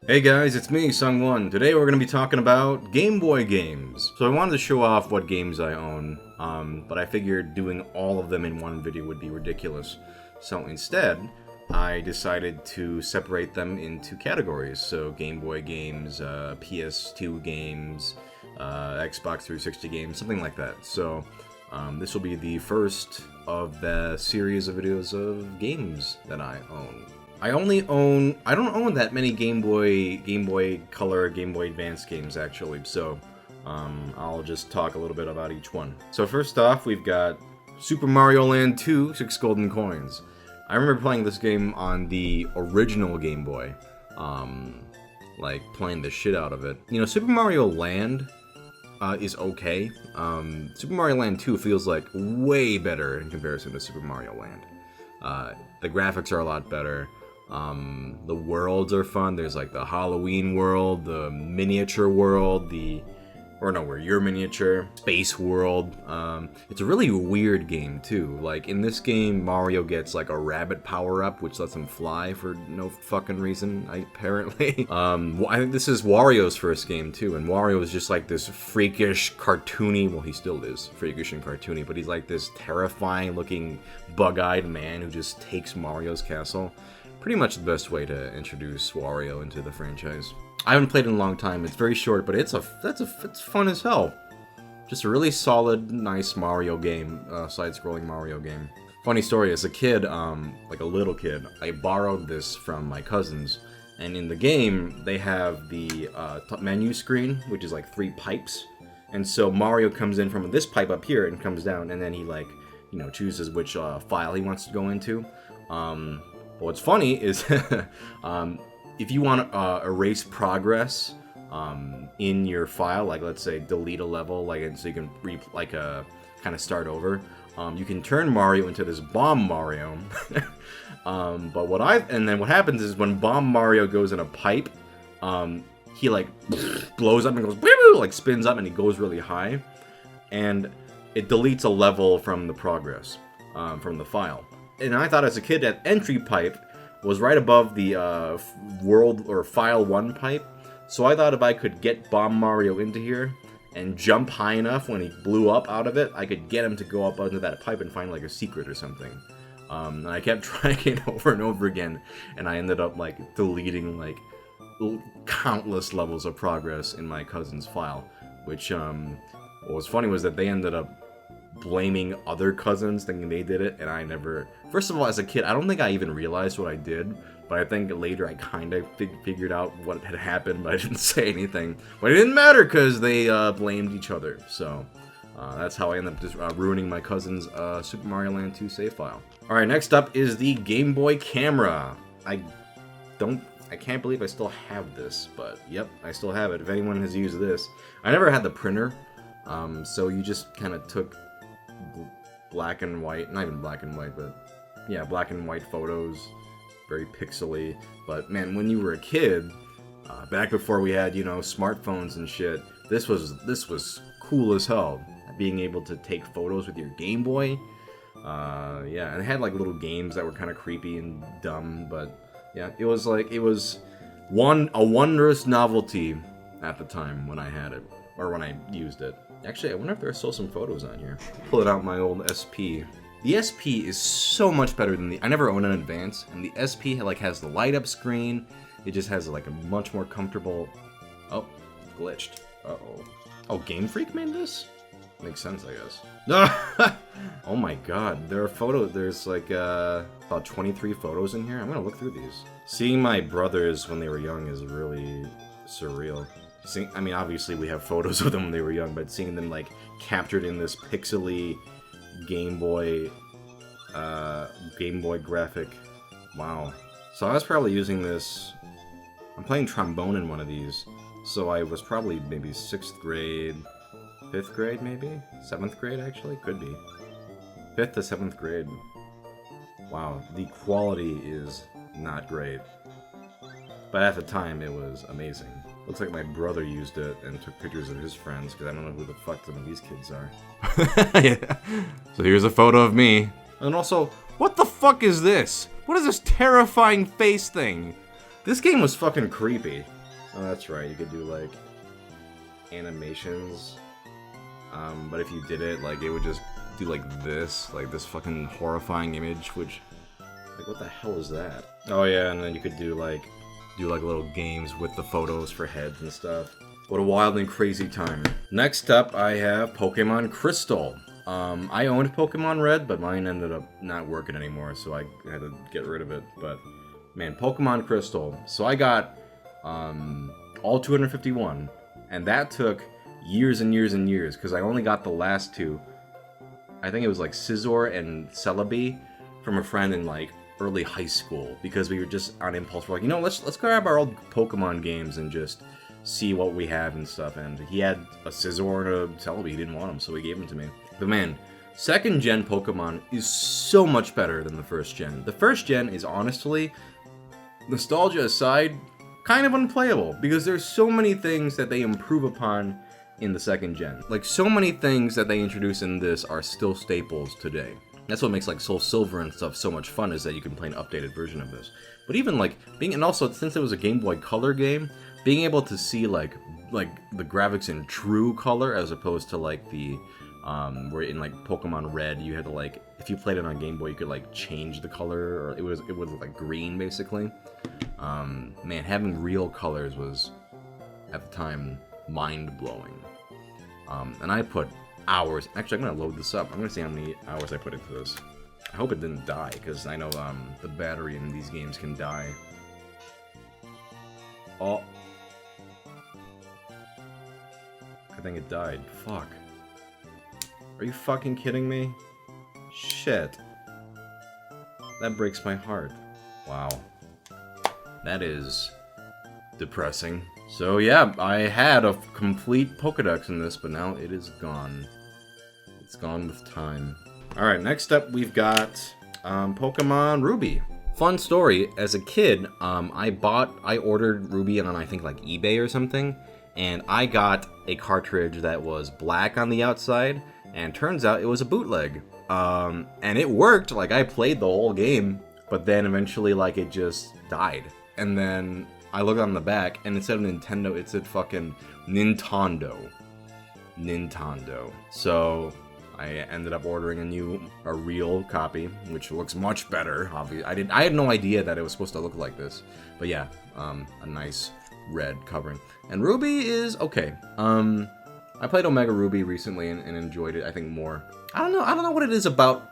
Hey guys, it's me, Sung1. Today we're going to be talking about Game Boy games. So I wanted to show off what games I own, but I figured doing all of them in one video would be ridiculous. So instead, I decided to separate them into categories. So Game Boy games, PS2 games, Xbox 360 games, something like that. So this will be the first of the series of videos of games that I own. I don't own that many Game Boy Color, Game Boy Advance games actually, so I'll just talk a little bit about each one. So first off, we've got Super Mario Land 2, 6 Golden Coins. I remember playing this game on the original Game Boy, like playing the shit out of it. You know, Super Mario Land is okay. Super Mario Land 2 feels like way better in comparison to Super Mario Land. The graphics are a lot better. The worlds are fun. There's like the Halloween world, the miniature world, where you're miniature, space world. It's a really weird game too. Like in this game, Mario gets like a rabbit power-up, which lets him fly for no fucking reason, apparently. I think this is Wario's first game too, and Wario is just like this freakish, cartoony, well he still is freakish and cartoony, but he's like this terrifying looking bug-eyed man who just takes Mario's castle. Pretty much the best way to introduce Wario into the franchise. I haven't played it in a long time. It's very short, but it's fun as hell. Just a really solid, nice Mario game, side-scrolling Mario game. Funny story, as a kid, like a little kid, I borrowed this from my cousins, and in the game, they have the menu screen, which is like 3 pipes, and so Mario comes in from this pipe up here and comes down, and then he chooses which file he wants to go into. What's funny is if you want to erase progress in your file, like let's say delete a level, so you can kind of start over. You can turn Mario into this bomb Mario. And then what happens is when bomb Mario goes in a pipe, he like blows up and goes like spins up and he goes really high, and it deletes a level from the progress from the file. And I thought as a kid that entry pipe was right above the world or file 1 pipe. So I thought if I could get Bomb Mario into here and jump high enough when he blew up out of it, I could get him to go up under that pipe and find like a secret or something. And I kept trying it over and over again, and I ended up like deleting like countless levels of progress in my cousin's file. Which what was funny was that they ended up blaming other cousins, thinking they did it, and I never... First of all, as a kid, I don't think I even realized what I did, but I think later I kind of figured out what had happened, but I didn't say anything. But it didn't matter, because they blamed each other, so that's how I ended up just ruining my cousin's Super Mario Land 2 save file. Alright, next up is the Game Boy camera. I can't believe I still have this, but yep, I still have it. If anyone has used this. I never had the printer, so you just kind of took black and white, not even black and white, but yeah, black and white photos, very pixely. But man, when you were a kid, back before we had, smartphones and shit, this was cool as hell. Being able to take photos with your Game Boy, yeah, and it had like little games that were kind of creepy and dumb, but yeah, it was a wondrous novelty at the time when I had it, or when I used it. Actually, I wonder if there's still some photos on here. Pull it out my old SP. The SP is so much better than I never owned an Advance, and the SP has the light up screen. It just has like a much more comfortable... Oh, glitched. Uh-oh. Oh, Game Freak made this? Makes sense, I guess. Oh my god, there are photos. There's like about 23 photos in here. I'm gonna look through these. Seeing my brothers when they were young is really surreal. I mean, obviously we have photos of them when they were young, but seeing them like captured in this pixely Game Boy graphic, wow. So I was probably using this. I'm playing trombone in one of these, so I was probably maybe 6th grade, 5th grade maybe, 7th grade actually, could be 5th to 7th grade. Wow, the quality is not great, but at the time it was amazing. Looks like my brother used it and took pictures of his friends, because I don't know who the fuck some of these kids are. Yeah. So here's a photo of me. And also, what the fuck is this? What is this terrifying face thing? This game was fucking creepy. Oh, that's right. You could do like animations. But if you did it, like it would just do like this fucking horrifying image, which, like, what the hell is that? Oh yeah, and then you could do like little games with the photos for heads and stuff. What a wild and crazy time. Next up, I have Pokemon Crystal. I owned Pokemon Red, but mine ended up not working anymore, so I had to get rid of it. But man, Pokemon Crystal. So I got all 251, and that took years and years and years because I only got the last two. I think it was like Scizor and Celebi from a friend in like early high school because we were just on impulse. We're like, you know, let's grab our old Pokemon games and just see what we have and stuff. And he had a Scizor and a Celebi. He didn't want them, so he gave them to me. But man, second gen Pokemon is so much better than the first gen. The first gen is honestly, nostalgia aside, kind of unplayable because there's so many things that they improve upon in the second gen. Like, so many things that they introduce in this are still staples today. That's what makes like Soul Silver and stuff so much fun, is that you can play an updated version of this. But even like and also since it was a Game Boy Color game, being able to see like the graphics in true color as opposed to like the where in like Pokemon Red you had to like, if you played it on Game Boy you could like change the color, or it would look like green basically. Man, having real colors was at the time mind-blowing. And I put hours. Actually, I'm gonna load this up. I'm gonna see how many hours I put into this. I hope it didn't die, because I know the battery in these games can die. Oh, I think it died. Fuck. Are you fucking kidding me? Shit. That breaks my heart. Wow. That is depressing. So yeah, I had a complete Pokedex in this, but now it is gone. It's gone with time. Alright, next up we've got Pokemon Ruby. Fun story, as a kid, I ordered Ruby on, I think, like eBay or something, and I got a cartridge that was black on the outside, and turns out it was a bootleg. And it worked, like I played the whole game, but then eventually like it just died. And then I looked on the back, and instead of Nintendo, it said fucking Nintendo. So I ended up ordering a real copy, which looks much better. Obviously, I had no idea that it was supposed to look like this. But yeah, a nice red covering. And Ruby is okay. I played Omega Ruby recently and enjoyed it, I think, more. I don't know what it is about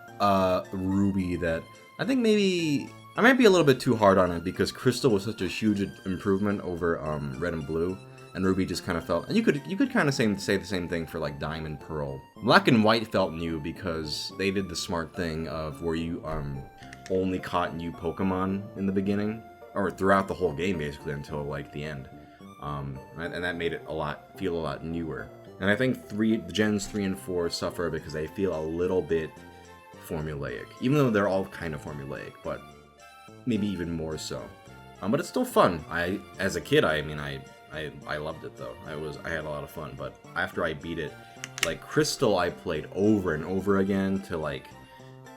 Ruby that I think maybe I might be a little bit too hard on it, because Crystal was such a huge improvement over Red and Blue, and Ruby just kind of felt, and you could kind of say the same thing for like Diamond, Pearl. Black and White felt new because they did the smart thing of where you only caught new Pokemon in the beginning, or throughout the whole game basically until like the end, and that made it feel a lot newer. And I think Gens 3 and 4 suffer because they feel a little bit formulaic, even though they're all kind of formulaic, but maybe even more so. But it's still fun. As a kid, I loved it though. I had a lot of fun. But after I beat it, like Crystal, I played over and over again to like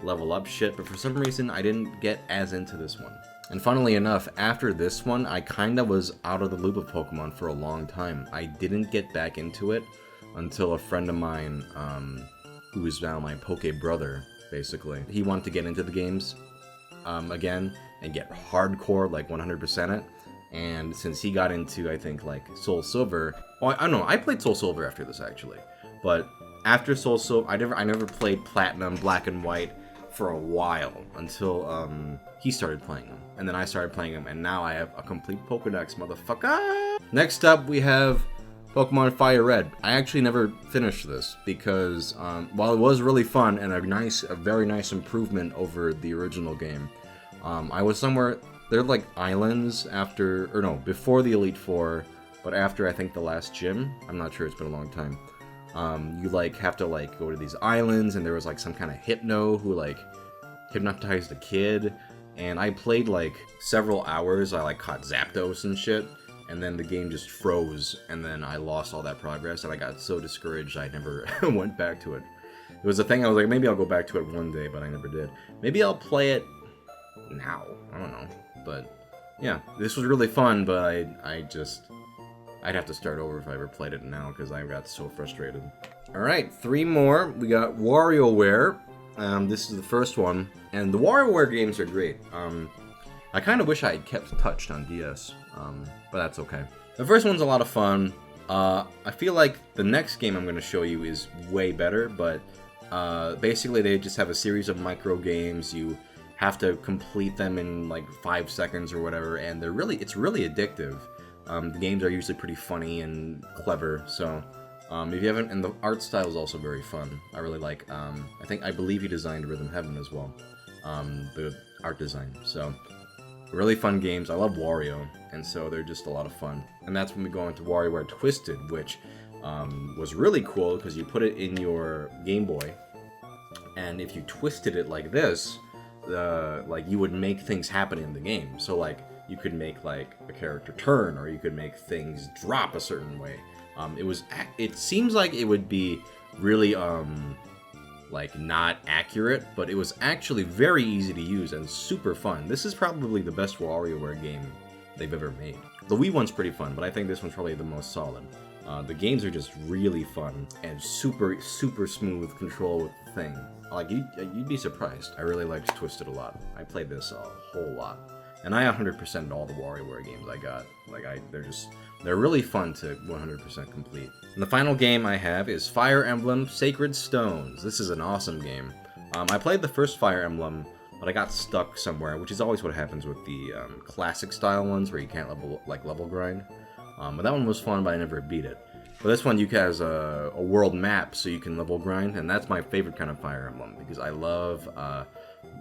level up shit. But for some reason, I didn't get as into this one. And funnily enough, after this one, I kind of was out of the loop of Pokemon for a long time. I didn't get back into it until a friend of mine, who is now my Poke brother, basically, he wanted to get into the games again and get hardcore, like 100% it. And since he got into, I think, like Soul Silver, I don't know, I played Soul Silver after this actually, but after Soul Silver, I never played Platinum, Black and White for a while until he started playing them, and then I started playing them, and now I have a complete Pokedex, motherfucker. Next up, we have Pokemon Firered. I actually never finished this because while it was really fun and a very nice improvement over the original game, I was somewhere, they're like islands before the Elite Four, but after I think the last gym. I'm not sure, it's been a long time. You like have to like go to these islands, and there was like some kind of hypno who like hypnotized a kid, and I played like several hours. I like caught Zapdos and shit, and then the game just froze, and then I lost all that progress, and I got so discouraged I never went back to it. It was a thing I was like, maybe I'll go back to it one day, but I never did. Maybe I'll play it now. I don't know. But yeah, this was really fun, but I just I'd have to start over if I ever played it now because I got so frustrated. Alright, 3 more. We got WarioWare. This is the first one. And the WarioWare games are great. I kind of wish I had kept Touched on DS, but that's okay. The first one's a lot of fun. I feel like the next game I'm going to show you is way better, but basically they just have a series of micro games. You have to complete them in like 5 seconds or whatever, and it's really addictive. The games are usually pretty funny and clever, so if you haven't, and the art style is also very fun. I really like, I believe he designed Rhythm Heaven as well, the art design, so really fun games. I love Wario, and so they're just a lot of fun. And that's when we go into WarioWare Twisted, which was really cool because you put it in your Game Boy, and if you twisted it like this, like you would make things happen in the game. So like you could make like a character turn, or you could make things drop a certain way. It seems like it would be really like not accurate, but it was actually very easy to use and super fun. This is probably the best WarioWare game they've ever made. The Wii one's pretty fun, but I think this one's probably the most solid. The games are just really fun and super smooth control with the thing. Like you'd be surprised. I really liked Twisted a lot. I played this a whole lot, and I 100%ed all the WarioWare games I got. Like they're really fun to 100% complete. And the final game I have is Fire Emblem Sacred Stones. This is an awesome game. I played the first Fire Emblem, but I got stuck somewhere, which is always what happens with the classic style ones where you can't level grind. But that one was fun, but I never beat it. But this one, you has a world map, so you can level grind, and that's my favorite kind of Fire Emblem, because I love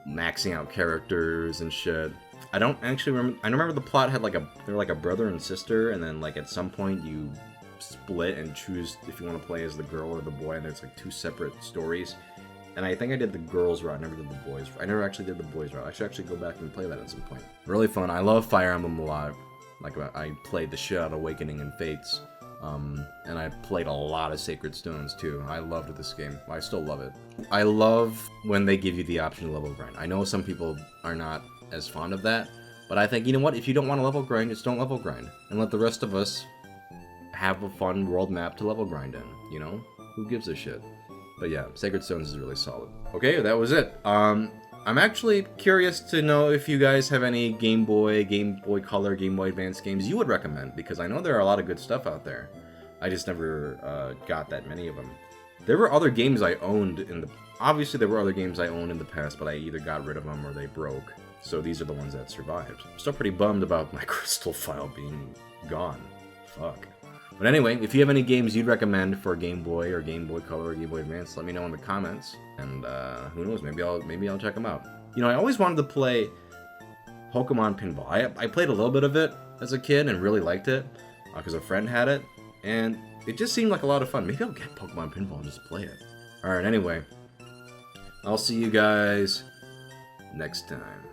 maxing out characters and shit. I don't actually remember. I remember the plot had they're like a brother and sister, and then like at some point you split and choose if you want to play as the girl or the boy, and there's like 2 separate stories. And I think I did the girls route, I never did the boys. I never actually did the boys route. I should actually go back and play that at some point. Really fun. I love Fire Emblem a lot. Like I played the shit out of Awakening and Fates. And I played a lot of Sacred Stones too. I loved this game. I still love it. I love when they give you the option to level grind. I know some people are not as fond of that, but I think, you know what, if you don't want to level grind, just don't level grind. And let the rest of us have a fun world map to level grind in, you know? Who gives a shit? But yeah, Sacred Stones is really solid. Okay, that was it. I'm actually curious to know if you guys have any Game Boy Color, Game Boy Advance games you would recommend, because I know there are a lot of good stuff out there. I just never got that many of them. There were other games I owned obviously there were other games I owned in the past, but I either got rid of them or they broke. So these are the ones that survived. I'm still pretty bummed about my crystal file being gone. Fuck. But anyway, if you have any games you'd recommend for Game Boy or Game Boy Color or Game Boy Advance, let me know in the comments. And who knows, maybe I'll check them out. You know, I always wanted to play Pokemon Pinball. I played a little bit of it as a kid and really liked it because a friend had it, and it just seemed like a lot of fun. Maybe I'll get Pokemon Pinball and just play it. Alright, anyway, I'll see you guys next time.